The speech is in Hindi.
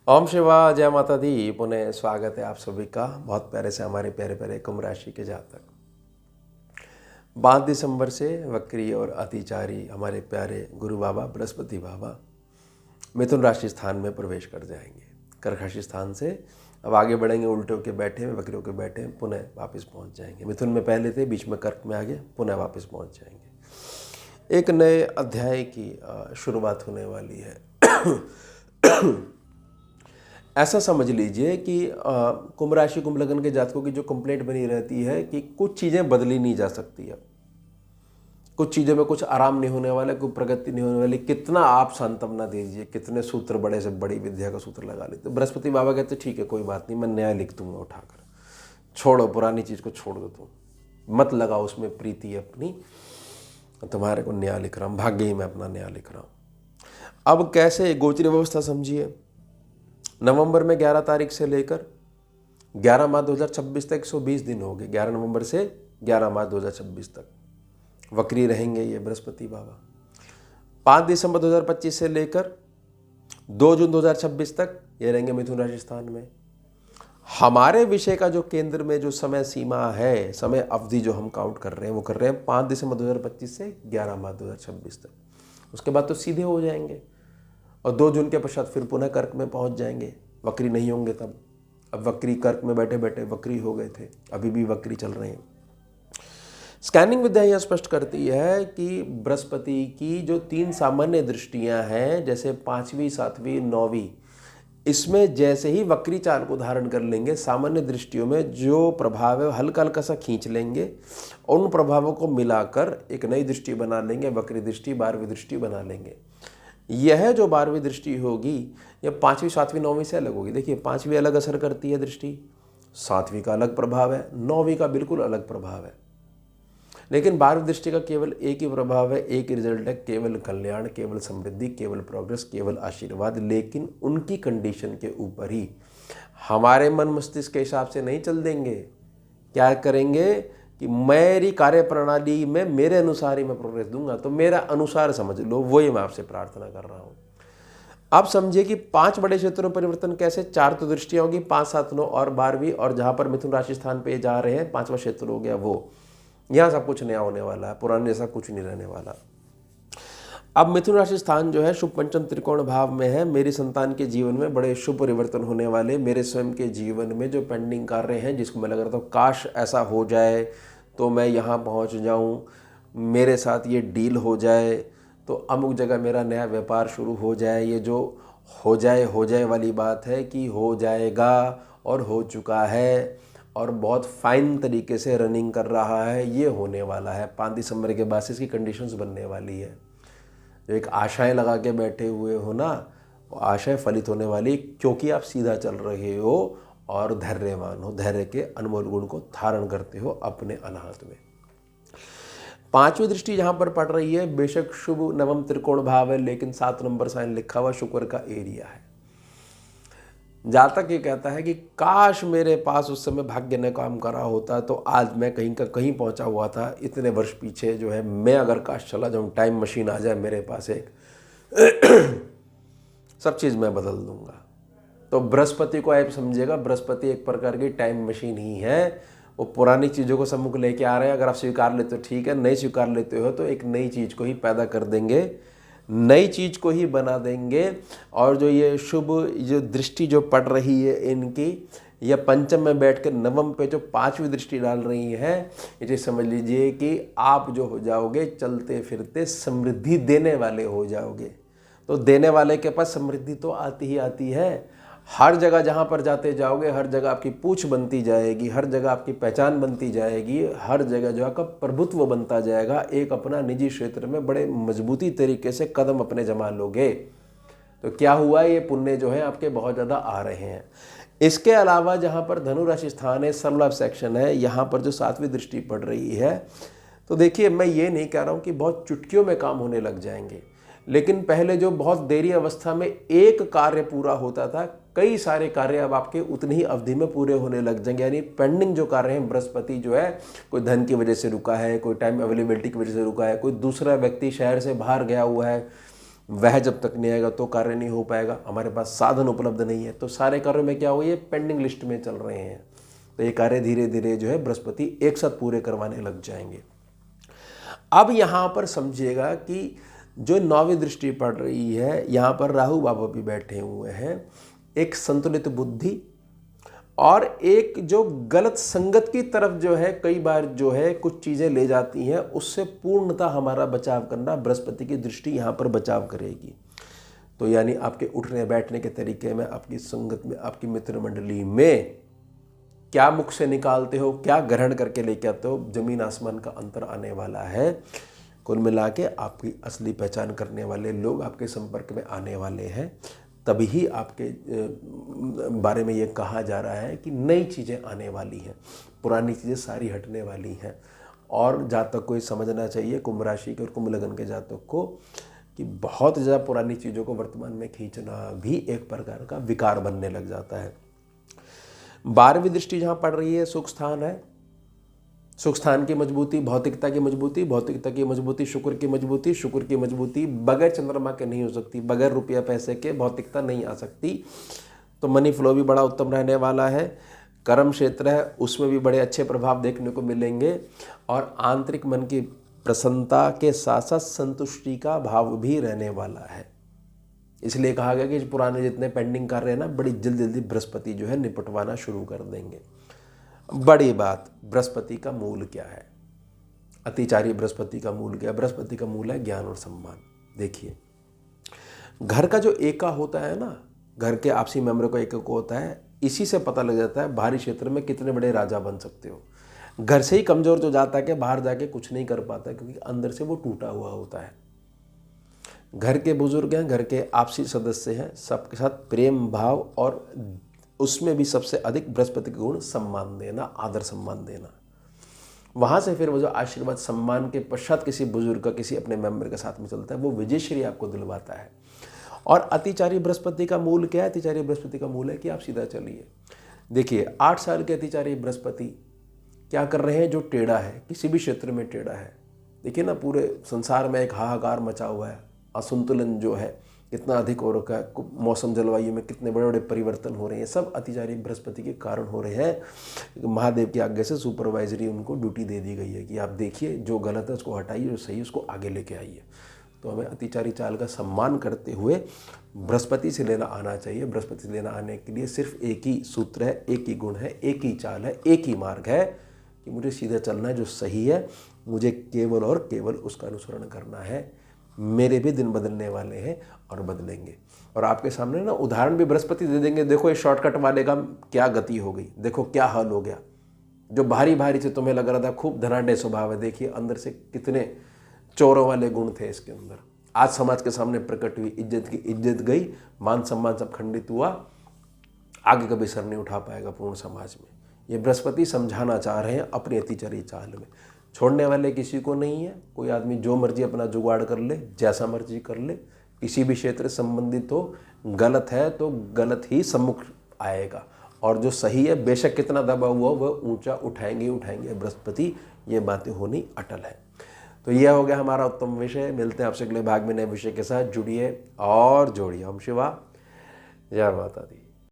ओम शिवा जय माता दी। पुनः स्वागत है आप सभी का बहुत प्यारे से हमारे प्यारे प्यारे कुंभ राशि के जातक। 5 दिसंबर से वक्री और अतिचारी हमारे प्यारे गुरु बाबा बृहस्पति बाबा मिथुन राशि स्थान में प्रवेश कर जाएंगे। कर्क राशि स्थान से अब आगे बढ़ेंगे, उल्टे होकर बैठे हैं, वक्री होकर बैठे हैं, पुनः वापस पहुंच जाएंगे। मिथुन में पहले थे, बीच में कर्क में आ गए, पुनः वापस पहुंच जाएंगे। एक नए अध्याय की शुरुआत होने वाली है। ऐसा समझ लीजिए कि कुंभ राशि कुंभ लग्न के जातकों की जो कंप्लेंट बनी रहती है कि कुछ चीज़ें बदली नहीं जा सकती है, कुछ चीज़ों में कुछ आराम नहीं होने वाला, कोई प्रगति नहीं होने वाली। कितना आप सांत्वना दीजिए, कितने सूत्र बड़े से बड़ी विद्या का सूत्र लगा लेते। बृहस्पति बाबा कहते ठीक है, कोई बात नहीं, मैं नया लिख दूंगा उठाकर, छोड़ो पुरानी चीज़ को, छोड़ दो, तुम मत लगाओ उसमें प्रीति अपनी, तुम्हारे को नया लिख रहा हूँ, भाग्य ही मैं अपना नया लिख रहा हूँ। अब कैसे गोचरी व्यवस्था समझिए। नवंबर में 11 तारीख से लेकर 11 मार्च 2026 तक 120 दिन हो गए। 11 नवंबर से 11 मार्च 2026 तक वक्री रहेंगे ये बृहस्पति बाबा। 5 दिसंबर 2025 से लेकर 2 जून 2026 तक ये रहेंगे मिथुन राशि स्थान में। हमारे विषय का जो केंद्र में जो समय सीमा है, समय अवधि जो हम काउंट कर रहे हैं, वो कर रहे हैं 5 दिसंबर 2025 से 11 मार्च 2026 तक। उसके बाद तो सीधे हो जाएंगे और 2 जून के पश्चात फिर पुनः कर्क में पहुंच जाएंगे। वक्री नहीं होंगे तब। अब वक्री कर्क में बैठे बैठे वक्री हो गए थे, अभी भी वक्री चल रहे हैं। स्कैनिंग विद्या यह स्पष्ट करती है कि बृहस्पति की जो 3 सामान्य दृष्टियां हैं, जैसे 5वीं, 7वीं, 9वीं, इसमें जैसे ही वक्री चाल को धारण कर लेंगे, सामान्य दृष्टियों में जो प्रभाव है हल्का हल्का सा खींच लेंगे और उन प्रभावों को मिलाकर एक नई दृष्टि बना लेंगे, वक्री दृष्टि, 12वीं दृष्टि बना लेंगे। यह जो 12वीं दृष्टि होगी यह 5वीं, 7वीं, 9वीं से अलग होगी। देखिए 5वीं अलग असर करती है दृष्टि, 7वीं का अलग प्रभाव है, 9वीं का बिल्कुल अलग प्रभाव है। लेकिन 12वीं दृष्टि का केवल एक ही प्रभाव है, एक ही रिजल्ट है, केवल कल्याण, केवल समृद्धि, केवल प्रोग्रेस, केवल आशीर्वाद। लेकिन उनकी कंडीशन के ऊपर ही, हमारे मन मस्तिष्क के हिसाब से नहीं चल देंगे। क्या करेंगे कि मेरी कार्य प्रणाली में मेरे अनुसार ही मैं प्रोग्रेस दूंगा, तो मेरा अनुसार समझ लो, वही मैं आपसे प्रार्थना कर रहा हूँ। आप समझिए कि 5 बड़े क्षेत्रों में परिवर्तन कैसे, 4 तो दृष्टियां होगी, 5, 7, 9 और 12वीं, और जहां पर मिथुन राशि स्थान पे जा रहे हैं 5वां क्षेत्र हो गया वो। यहाँ सब कुछ नया होने वाला है, पुराने जैसा कुछ नहीं रहने वाला। अब मिथुन राशि स्थान जो है शुभ पंचम त्रिकोण भाव में है। मेरी संतान के जीवन में बड़े शुभ परिवर्तन होने वाले। मेरे स्वयं के जीवन में जो पेंडिंग कार्य हैं, जिसको मैं लग रहा था काश ऐसा हो जाए तो मैं यहाँ पहुँच जाऊँ, मेरे साथ ये डील हो जाए तो अमुक जगह मेरा नया व्यापार शुरू हो जाए, ये जो हो जाए वाली बात है कि हो जाएगा और हो चुका है और बहुत फाइन तरीके से रनिंग कर रहा है, ये होने वाला है। 5 दिसंबर के बाद से इसकी कंडीशंस बनने वाली है। जो एक आशाएं लगा के बैठे हुए हो ना, वो आशाएं फलित होने वाली, क्योंकि आप सीधा चल रहे हो और धैर्यवान हो, धैर्य के अनमोल गुण को धारण करते हो अपने अनाहत में। 5वीं दृष्टि जहाँ पर पड़ रही है, बेशक शुभ नवम त्रिकोण भाव है, लेकिन 7 नंबर साइन लिखा हुआ शुक्र का एरिया है। जातक ये कहता है कि काश मेरे पास उस समय भाग्य ने काम करा होता तो आज मैं कहीं का कहीं पहुंचा हुआ था। इतने वर्ष पीछे जो है, मैं अगर काश चला जाऊं, टाइम मशीन आ जाए मेरे पास एक, सब चीज़ मैं बदल दूंगा। तो बृहस्पति को आप समझिएगा, बृहस्पति एक प्रकार की टाइम मशीन ही है। वो पुरानी चीज़ों को सम्मुख लेके आ रहे हैं। अगर आप स्वीकार लेते हो ठीक है, नहीं स्वीकार लेते हो तो एक नई चीज़ को ही पैदा कर देंगे, नई चीज़ को ही बना देंगे। और जो ये शुभ जो दृष्टि जो पड़ रही है इनकी, या पंचम में बैठकर नवम पे जो 5वीं दृष्टि डाल रही है, इसे समझ लीजिए कि आप जो हो जाओगे चलते फिरते समृद्धि देने वाले हो जाओगे। तो देने वाले के पास समृद्धि तो आती ही आती है। हर जगह जहाँ पर जाते जाओगे, हर जगह आपकी पूछ बनती जाएगी, हर जगह आपकी पहचान बनती जाएगी, हर जगह जो आपका प्रभुत्व बनता जाएगा। एक अपना निजी क्षेत्र में बड़े मजबूती तरीके से कदम अपने जमा लोगे। तो क्या हुआ, ये पुण्य जो है आपके बहुत ज़्यादा आ रहे हैं। इसके अलावा जहाँ पर धनु राशि स्थान है, सर्वलाभ सेक्शन है, यहाँ पर जो 7वीं दृष्टि पड़ रही है, तो देखिए मैं ये नहीं कह रहा हूँ कि बहुत चुटकियों में काम होने लग जाएंगे, लेकिन पहले जो बहुत देरी अवस्था में एक कार्य पूरा होता था, कई सारे कार्य अब आपके उतनी ही अवधि में पूरे होने लग जाएंगे। यानी पेंडिंग जो कार्य हैं, बृहस्पति जो है कोई धन की वजह से रुका है, कोई टाइम अवेलेबिलिटी की वजह से रुका है, कोई दूसरा व्यक्ति शहर से बाहर गया हुआ है, वह जब तक नहीं आएगा तो कार्य नहीं हो पाएगा। हमारे पास साधन उपलब्ध नहीं है तो सारे कार्यों में क्या हो, ये पेंडिंग लिस्ट में चल रहे हैं। तो ये कार्य धीरे धीरे जो है बृहस्पति एक साथ पूरे करवाने लग जाएंगे। अब यहाँ पर समझिएगा कि जो 9वीं दृष्टि पड़ रही है, यहाँ पर राहु बाबा भी बैठे हुए हैं। एक संतुलित बुद्धि और एक जो गलत संगत की तरफ जो है कई बार जो है कुछ चीज़ें ले जाती हैं, उससे पूर्णतः हमारा बचाव करना बृहस्पति की दृष्टि यहाँ पर बचाव करेगी। तो यानी आपके उठने बैठने के तरीके में, आपकी संगत में, आपकी मित्र मंडली में क्या मुख से निकालते हो, क्या ग्रहण करके लेके आते हो, जमीन आसमान का अंतर आने वाला है। कुल मिला के आपकी असली पहचान करने वाले लोग आपके संपर्क में आने वाले हैं। तभी ही आपके बारे में ये कहा जा रहा है कि नई चीज़ें आने वाली हैं, पुरानी चीज़ें सारी हटने वाली हैं। और जातक को ये समझना चाहिए, कुंभ राशि के और कुंभ लगन के जातक को, कि बहुत ज़्यादा पुरानी चीज़ों को वर्तमान में खींचना भी एक प्रकार का विकार बनने लग जाता है। 12वीं दृष्टि जहाँ पड़ रही है, सुख स्थान है। सुख स्थान की मजबूती, भौतिकता की मजबूती, भौतिकता की मजबूती, शुक्र की मजबूती, शुक्र की मजबूती बगैर चंद्रमा के नहीं हो सकती, बगैर रुपया पैसे के भौतिकता नहीं आ सकती। तो मनी फ्लो भी बड़ा उत्तम रहने वाला है। कर्म क्षेत्र है, उसमें भी बड़े अच्छे प्रभाव देखने को मिलेंगे। और आंतरिक मन की प्रसन्नता के साथ साथ संतुष्टि का भाव भी रहने वाला है। इसलिए कहा गया कि पुराने जितने पेंडिंग कार्य हैं ना, बड़ी जल्दी बृहस्पति जो है निपटवाना शुरू कर देंगे। बड़ी बात, बृहस्पति का मूल क्या है? अतिचारी बृहस्पति का मूल क्या है? बृहस्पति का मूल है ज्ञान और सम्मान। देखिए, घर का जो एका होता है ना, घर के आपसी मेंबर को एक होता है, इसी से पता लग जाता है बाहरी क्षेत्र में कितने बड़े राजा बन सकते हो। घर से ही कमजोर जो जाता है कि बाहर जाके कुछ नहीं कर पाता, क्योंकि अंदर से वो टूटा हुआ होता है। घर के बुजुर्ग हैं, घर के आपसी सदस्य हैं, सबके साथ प्रेम भाव, और उसमें भी सबसे अधिक बृहस्पति के गुण सम्मान देना, आदर सम्मान देना। वहाँ से फिर वो जो आशीर्वाद सम्मान के पश्चात किसी बुजुर्ग का, किसी अपने मेंबर के साथ में चलता है, वो विजयश्री आपको दिलवाता है। और अतिचारी बृहस्पति का मूल क्या है? अतिचारी बृहस्पति का मूल है कि आप सीधा चलिए। देखिए, 8 साल के अतिचारी बृहस्पति क्या कर रहे हैं? जो टेढ़ा है, किसी भी क्षेत्र में टेढ़ा है, देखिए ना, पूरे संसार में एक हाहाकार मचा हुआ है, असंतुलन जो है कितना अधिक हो रखा है, मौसम जलवायु में कितने बड़े बड़े परिवर्तन हो रहे हैं, सब अतिचारी बृहस्पति के कारण हो रहे हैं। महादेव की आज्ञा से सुपरवाइजरी उनको ड्यूटी दे दी गई है कि आप देखिए, जो गलत है उसको हटाइए, जो सही है उसको आगे लेके आइए। तो हमें अतिचारी चाल का सम्मान करते हुए बृहस्पति से लेना आना चाहिए। बृहस्पति से लेना आने के लिए सिर्फ एक ही सूत्र है, एक ही गुण है, एक ही चाल है, एक ही मार्ग है कि मुझे सीधा चलना है, जो सही है मुझे केवल और केवल उसका अनुसरण करना है। मेरे भी दिन बदलने वाले हैं और बदलेंगे। और आपके सामने ना उदाहरण भी बृहस्पति दे देंगे। देखो, ये शॉर्टकट वाले का क्या गति हो गई, देखो क्या हल हो गया। जो भारी भारी से तुम्हें लग रहा था खूब धनाढ़ स्वभाव है, देखिए अंदर से कितने चोरों वाले गुण थे इसके अंदर। आज समाज के सामने प्रकट हुई, इज्जत की इज्जत गई, मान सम्मान सब खंडित हुआ, आगे कभी सर नहीं उठा पाएगा पूर्ण समाज में। ये बृहस्पति समझाना चाह रहे हैं अपनी अतिचारी चाल में। छोड़ने वाले किसी को नहीं है। कोई आदमी जो मर्जी अपना जुगाड़ कर ले, जैसा मर्जी कर ले, किसी भी क्षेत्र से संबंधित हो, गलत है तो गलत ही सम्मुख आएगा, और जो सही है बेशक कितना दबा हुआ वह ऊंचा उठाएंगे बृहस्पति। ये बातें होनी अटल है। तो यह हो गया हमारा उत्तम विषय। मिलते हैं आपसे अगले भाग में नए विषय के साथ। जुड़िए और जोड़िए। ओम शिवा, जय माता दी।